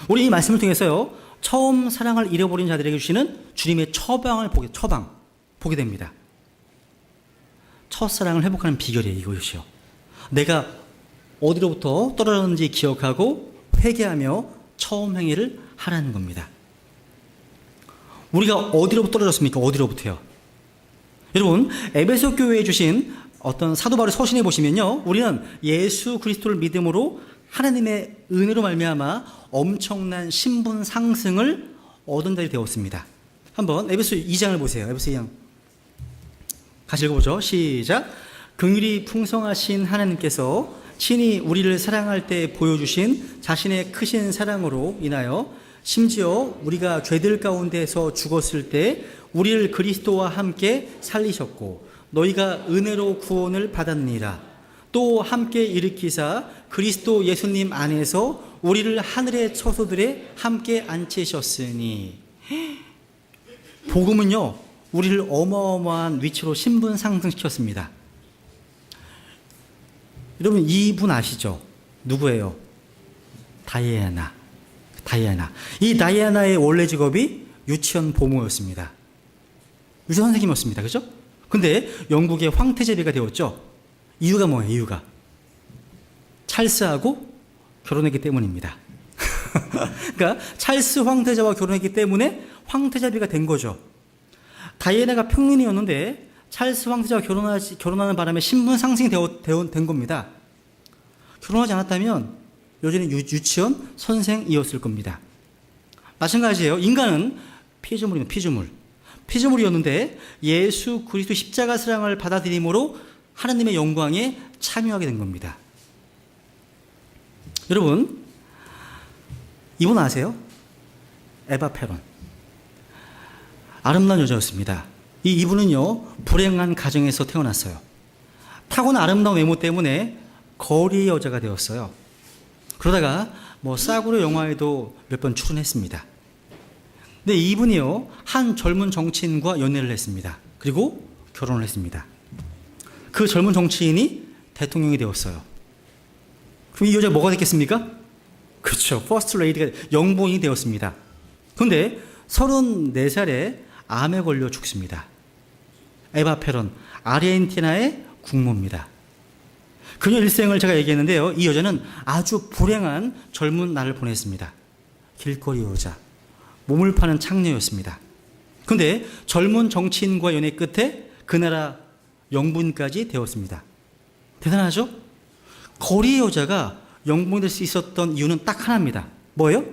우리 이 말씀을 통해서요, 처음 사랑을 잃어버린 자들에게 주시는 주님의 처방을 보게 됩니다. 첫사랑을 회복하는 비결이에요, 이것이요. 내가 어디로부터 떨어졌는지 기억하고 회개하며 처음 행위를 하라는 겁니다. 우리가 어디로부터 떨어졌습니까? 어디로부터요? 여러분, 에베소 교회에 주신 어떤 사도 바울의 서신에 보시면요, 우리는 예수 그리스도를 믿음으로 하나님의 은혜로 말미암아 엄청난 신분 상승을 얻은 자들이 되었습니다. 한번 에베소 2장을 보세요. 에베소 2장 같이 읽어보죠. 시작. 긍휼이 풍성하신 하나님께서 친히 우리를 사랑할 때 보여주신 자신의 크신 사랑으로 인하여 심지어 우리가 죄들 가운데서 죽었을 때 우리를 그리스도와 함께 살리셨고 너희가 은혜로 구원을 받았느니라. 또 함께 일으키사 그리스도 예수님 안에서 우리를 하늘의 처소들에 함께 앉히셨으니. 복음은요, 우리를 어마어마한 위치로 신분 상승시켰습니다. 여러분, 이분 아시죠? 누구예요? 다이애나. 이 다이애나의 원래 직업이 유치원 보모였습니다. 유치원 선생님이었습니다. 그죠? 근데 영국의 황태자비가 되었죠. 이유가 뭐예요? 이유가 찰스하고 결혼했기 때문입니다. 그러니까 찰스 황태자와 결혼했기 때문에 황태자비가 된 거죠. 다이애나가 평민이었는데 찰스 황태자와 결혼하는 바람에 신분 상승이 된 겁니다. 결혼하지 않았다면 여전히 유치원 선생이었을 겁니다. 마찬가지예요. 인간은 피조물입니다. 피조물이었는데 예수 그리스도 십자가 사랑을 받아들임으로 하나님의 영광에 참여하게 된 겁니다. 여러분, 이분 아세요? 에바 페론. 아름다운 여자였습니다. 이분은요, 불행한 가정에서 태어났어요. 타고난 아름다운 외모 때문에 거리의 여자가 되었어요. 그러다가 싸구려 영화에도 몇 번 출연했습니다. 근데 이분이요, 한 젊은 정치인과 연애를 했습니다. 그리고 결혼을 했습니다. 그 젊은 정치인이 대통령이 되었어요. 그럼 이 여자가 뭐가 됐겠습니까? 그렇죠. 퍼스트 레이디가 영부인이 되었습니다. 그런데 34살에 암에 걸려 죽습니다. 에바 페론, 아르헨티나의 국모입니다. 그녀 일생을 제가 얘기했는데요, 이 여자는 아주 불행한 젊은 날을 보냈습니다. 길거리 여자, 몸을 파는 창녀였습니다. 그런데 젊은 정치인과 연애 끝에 그 나라 영부인까지 되었습니다. 대단하죠? 거리 여자가 영부인이 될 수 있었던 이유는 딱 하나입니다. 뭐예요?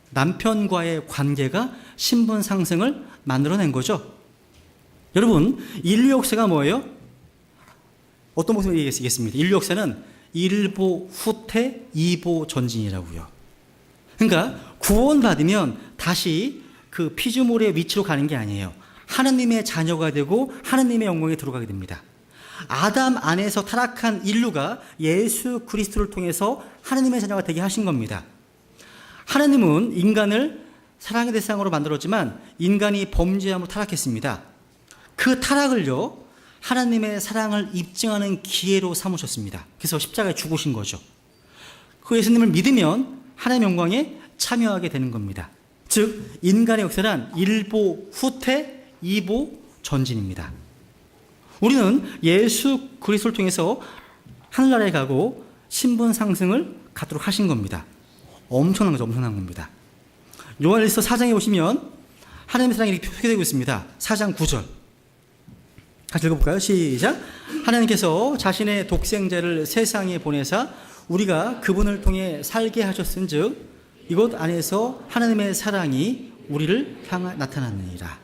남편과의 관계가 신분 상승을 만들어낸 거죠. 여러분, 인류 역사가 뭐예요? 어떤 모습을 얘기했습니다. 인류 역사는 일보 후퇴, 이보 전진이라고요. 그러니까 구원받으면 다시 그 피조물의 위치로 가는 게 아니에요. 하나님의 자녀가 되고 하나님의 영광에 들어가게 됩니다. 아담 안에서 타락한 인류가 예수 그리스도를 통해서 하나님의 자녀가 되게 하신 겁니다. 하나님은 인간을 사랑의 대상으로 만들었지만 인간이 범죄함으로 타락했습니다. 그 타락을요, 하나님의 사랑을 입증하는 기회로 삼으셨습니다. 그래서 십자가에 죽으신 거죠. 그 예수님을 믿으면 하나님의 영광에 참여하게 되는 겁니다. 즉 인간의 역사란 일보 후퇴, 이보 전진입니다. 우리는 예수 그리스도를 통해서 하늘나라에 가고 신분 상승을 갖도록 하신 겁니다. 엄청난 거죠. 엄청난 겁니다. 요한일서 4장에 보시면 하나님의 사랑이 이렇게 표현되고 있습니다. 4장 9절 같이 읽어볼까요? 시작. 하나님께서 자신의 독생자를 세상에 보내사 우리가 그분을 통해 살게 하셨은즉 이곳 안에서 하나님의 사랑이 우리를 향해 나타났느니라.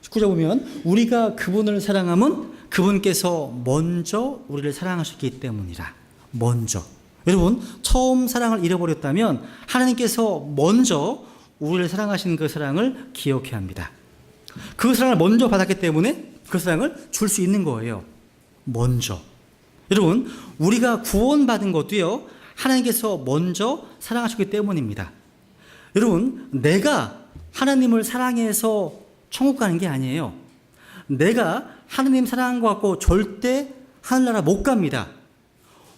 19절 보면 우리가 그분을 사랑함은 그분께서 먼저 우리를 사랑하셨기 때문이라. 먼저. 여러분, 처음 사랑을 잃어버렸다면 하나님께서 먼저 우리를 사랑하신 그 사랑을 기억해야 합니다. 그 사랑을 먼저 받았기 때문에 그 사랑을 줄 수 있는 거예요. 먼저. 여러분, 우리가 구원받은 것도요, 하나님께서 먼저 사랑하셨기 때문입니다. 여러분, 내가 하나님을 사랑해서 천국 가는 게 아니에요. 내가 하나님 사랑한 것 같고 절대 하늘나라 못 갑니다.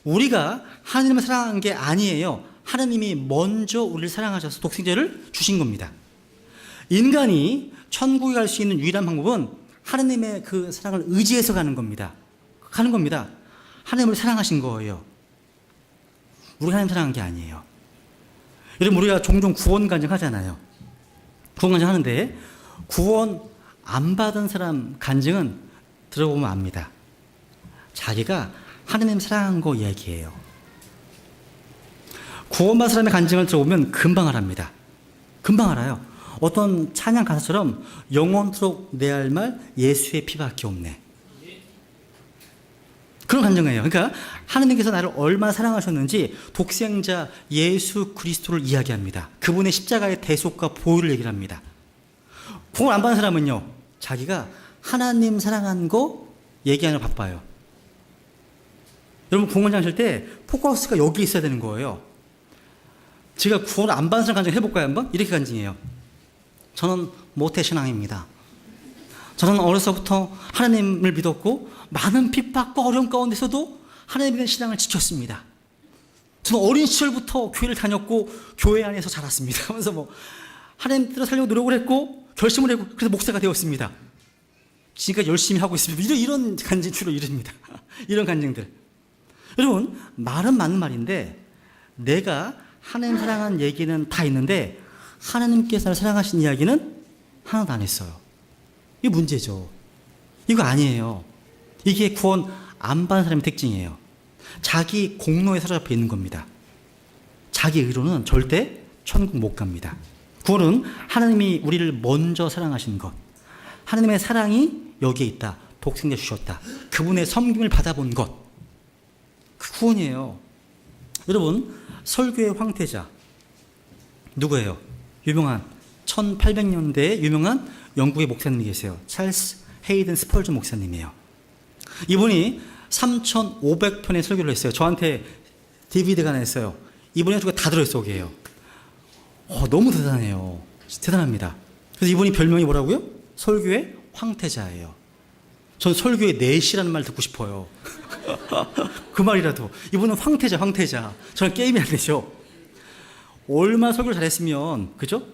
우리가 하나님을 사랑한 게 아니에요. 하나님이 먼저 우리를 사랑하셔서 독생자를 주신 겁니다. 인간이 천국에 갈 수 있는 유일한 방법은 하나님의 그 사랑을 의지해서 가는 겁니다. 하나님을 사랑하신 거예요. 우리가 하나님 사랑한 게 아니에요. 여러분, 우리가 종종 구원 간증 하잖아요. 구원 간증 하는데 구원 안 받은 사람 간증은 들어보면 압니다. 자기가 하나님 사랑한 거 얘기해요. 구원받은 사람의 간증을 들어보면 금방 알아합니다. 금방 알아요. 어떤 찬양 가사처럼 영원토록 내 할 말 예수의 피밖에 없네. 그런 간증이에요. 그러니까 하나님께서 나를 얼마나 사랑하셨는지 독생자 예수 그리스도를 이야기합니다. 그분의 십자가의 대속과 보혈을 얘기를 합니다. 구원 안 받은 사람은요, 자기가 하나님 사랑한 거 얘기하느라 바빠요. 여러분, 구원 하실 때 포커스가 여기 있어야 되는 거예요. 제가 구원 안 받은 사람 간증 해볼까요? 한번? 이렇게 간증해요. 저는 모태신앙입니다. 저는 어려서부터 하나님을 믿었고 많은 핍박과 어려움 가운데서도 하나님의 신앙을 지켰습니다. 저는 어린 시절부터 교회를 다녔고 교회 안에서 자랐습니다. 하면서 하나님 뜻을 살려고 노력을 했고 결심을 했고 그래서 목사가 되었습니다. 지금까지 열심히 하고 있습니다. 이런 간증 주로 이릅니다. 이런 간증들. 여러분, 말은 맞는 말인데 내가 하나님 사랑한 얘기는 다 있는데 하나님께서 나를 사랑하신 이야기는 하나도 안 했어요. 이게 문제죠. 이거 아니에요. 이게 구원 안 받은 사람의 특징이에요. 자기 공로에 사로잡혀 있는 겁니다. 자기 의로는 절대 천국 못 갑니다. 구원은 하나님이 우리를 먼저 사랑하신 것, 하나님의 사랑이 여기에 있다. 독생자 주셨다. 그분의 섬김을 받아본 것, 그 구원이에요. 여러분, 설교의 황태자 누구예요? 유명한 1800년대에 유명한 영국의 목사님이 계세요. 찰스 헤이든 스펄전 목사님이에요. 이분이 3,500편의 설교를 했어요. 저한테 DVD가 하나 있어요. 이분이 설교가 다 들어있어 거기에요. 너무 대단해요. 대단합니다. 그래서 이분이 별명이 뭐라고요? 설교의 황태자예요. 전 설교의 내시라는 말 듣고 싶어요. 그 말이라도. 이분은 황태자. 저는 게임이 안 되죠. 얼마나 설교를 잘했으면, 그죠?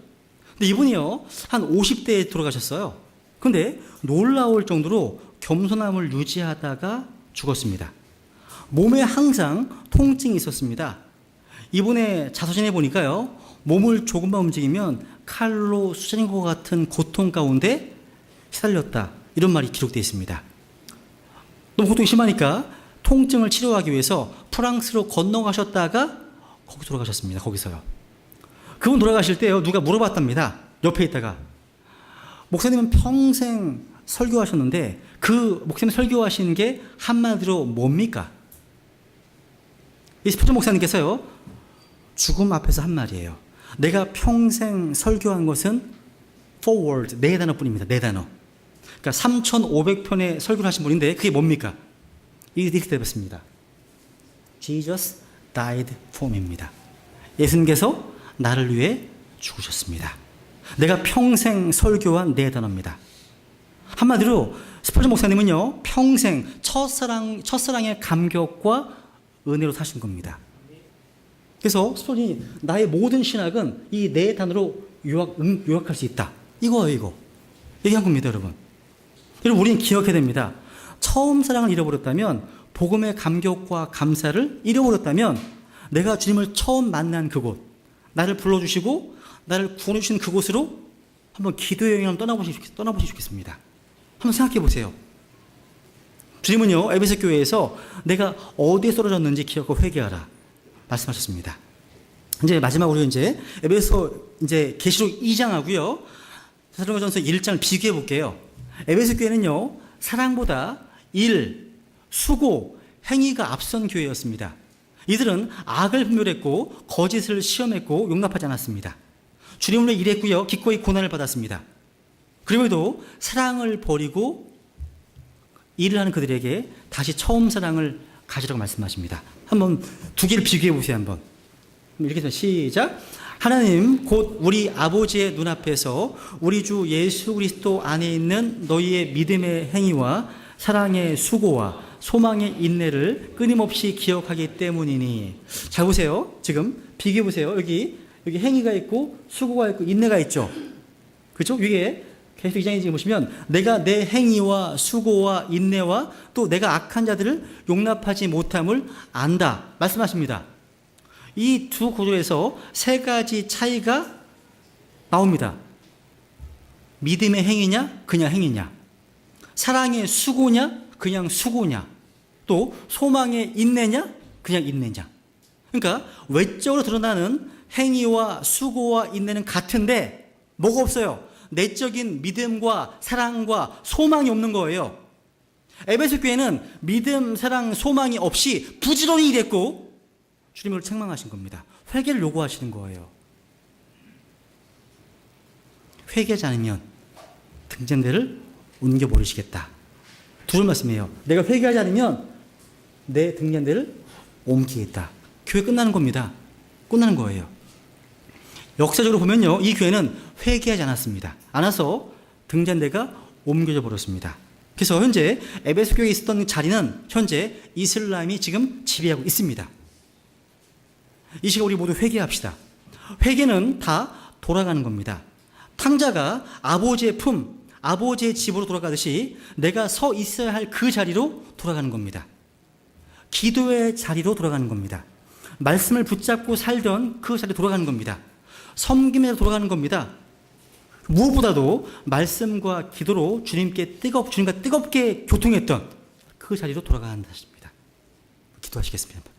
근데 이분이요, 한 50대에 돌아가셨어요. 근데 놀라울 정도로 겸손함을 유지하다가 죽었습니다. 몸에 항상 통증이 있었습니다. 이분의 자서전에 보니까요, 몸을 조금만 움직이면 칼로 쑤신 것 같은 고통 가운데 시달렸다. 이런 말이 기록되어 있습니다. 너무 고통이 심하니까 통증을 치료하기 위해서 프랑스로 건너가셨다가 거기 돌아가셨습니다. 거기서요. 그분 돌아가실 때요, 누가 물어봤답니다. 옆에 있다가. 목사님은 평생 설교하셨는데 그 목사님 설교하시는 게 한마디로 뭡니까? 이 스포츠 목사님께서요, 죽음 앞에서 한 말이에요. 내가 평생 설교한 것은 4 words, 4단어뿐입니다. 4단어. 그러니까 3,500편의 설교를 하신 분인데 그게 뭡니까? 이렇게 대답했습니다. Jesus died for me입니다. 예수님께서 나를 위해 죽으셨습니다. 내가 평생 설교한 네 단어입니다. 한마디로 스펄전 목사님은요, 평생 첫사랑의 감격과 은혜로 사신 겁니다. 그래서 스펄전이 나의 모든 신학은 이 네 단어로 요약할 수 있다. 이거예요, 이거. 얘기한 겁니다, 여러분. 여러분, 우리는 기억해야 됩니다. 처음 사랑을 잃어버렸다면, 복음의 감격과 감사를 잃어버렸다면, 내가 주님을 처음 만난 그곳, 나를 불러주시고, 나를 구원해주신 그곳으로 한번 기도 여행을 떠나보시기 좋겠습니다. 한번 생각해 보세요. 주님은요, 에베소 교회에서 내가 어디에 쓰러졌는지 기억하고 회개하라 말씀하셨습니다. 이제 마지막으로 이제 에베소 이제 계시록 2장하고요, 사도행전서 1장을 비교해 볼게요. 에베소 교회는요, 사랑보다 일, 수고, 행위가 앞선 교회였습니다. 이들은 악을 분별했고 거짓을 시험했고 용납하지 않았습니다. 주님을 위해 일했고요, 기꺼이 고난을 받았습니다. 그럼에도 사랑을 버리고 일을 하는 그들에게 다시 처음 사랑을 가지라고 말씀하십니다. 한번 두 개를 비교해 보세요. 한번 이렇게 해서 시작. 하나님 곧 우리 아버지의 눈앞에서 우리 주 예수 그리스도 안에 있는 너희의 믿음의 행위와 사랑의 수고와 소망의 인내를 끊임없이 기억하기 때문이니. 잘 보세요. 지금 비교해 보세요. 여기 행위가 있고 수고가 있고 인내가 있죠. 그렇죠? 위에 계속 2장에 지금 보시면 내가 내 행위와 수고와 인내와 또 내가 악한 자들을 용납하지 못함을 안다 말씀하십니다. 이 두 구조에서 세 가지 차이가 나옵니다. 믿음의 행위냐 그냥 행위냐, 사랑의 수고냐 그냥 수고냐, 또 소망의 인내냐 그냥 인내냐. 그러니까 외적으로 드러나는 행위와 수고와 인내는 같은데 뭐가 없어요? 내적인 믿음과 사랑과 소망이 없는 거예요. 에베소 교회는 믿음, 사랑, 소망이 없이 부지런히 일했고 주님을 책망하신 겁니다. 회개를 요구하시는 거예요. 회개하지 않으면 등잔대를 옮겨버리시겠다. 두 말씀이에요. 내가 회개하지 않으면 내 등잔대를 옮기겠다. 교회 끝나는 겁니다. 끝나는 거예요. 역사적으로 보면요, 이 교회는 회개하지 않아서 등잔대가 옮겨져 버렸습니다. 그래서 현재 에베소 교회에 있었던 자리는 현재 이슬람이 지금 지배하고 있습니다. 이 시간 우리 모두 회개합시다. 회개는 다 돌아가는 겁니다. 탕자가 아버지의 품, 아버지의 집으로 돌아가듯이 내가 서 있어야 할 그 자리로 돌아가는 겁니다. 기도의 자리로 돌아가는 겁니다. 말씀을 붙잡고 살던 그 자리로 돌아가는 겁니다. 섬김에 돌아가는 겁니다. 무엇보다도 말씀과 기도로 주님과 뜨겁게 교통했던 그 자리로 돌아가는 것입니다. 기도하시겠습니다.